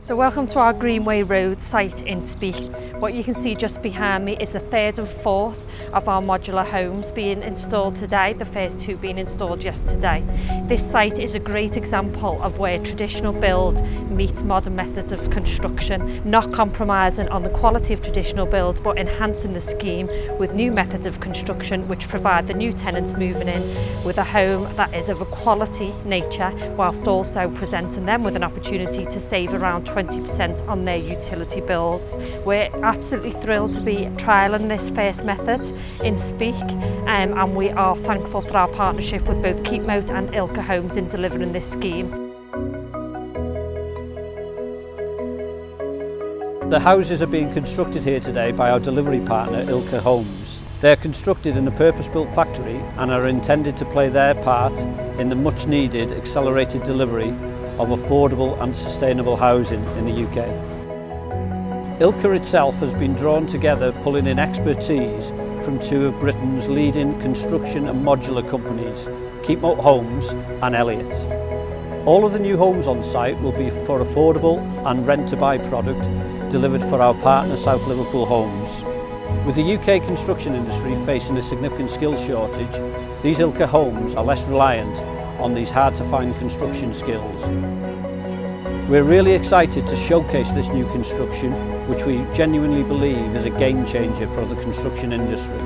So welcome to our Greenway Road site in Speke. What you can see just behind me is the third and fourth of our modular homes being installed today, the first two being installed yesterday. This site is a great example of where traditional build meets modern methods of construction, not compromising on the quality of traditional build but enhancing the scheme with new methods of construction which provide the new tenants moving in with a home that is of a quality nature whilst also presenting them with an opportunity to save around 20% on their utility bills. We're absolutely thrilled to be trialling this first method in Speke and we are thankful for our partnership with both Keepmoat and Ilke Homes in delivering this scheme. The houses are being constructed here today by our delivery partner Ilke Homes. They're constructed in a purpose-built factory and are intended to play their part in the much needed accelerated delivery of affordable and sustainable housing in the UK. Ilke itself has been drawn together pulling in expertise from two of Britain's leading construction and modular companies, Keepmoat Homes and Elliott. All of the new homes on site will be for affordable and rent-to-buy product delivered for our partner South Liverpool Homes. With the UK construction industry facing a significant skills shortage, these Ilke homes are less reliant on these hard-to-find construction skills. We're really excited to showcase this new construction, which we genuinely believe is a game changer for the construction industry.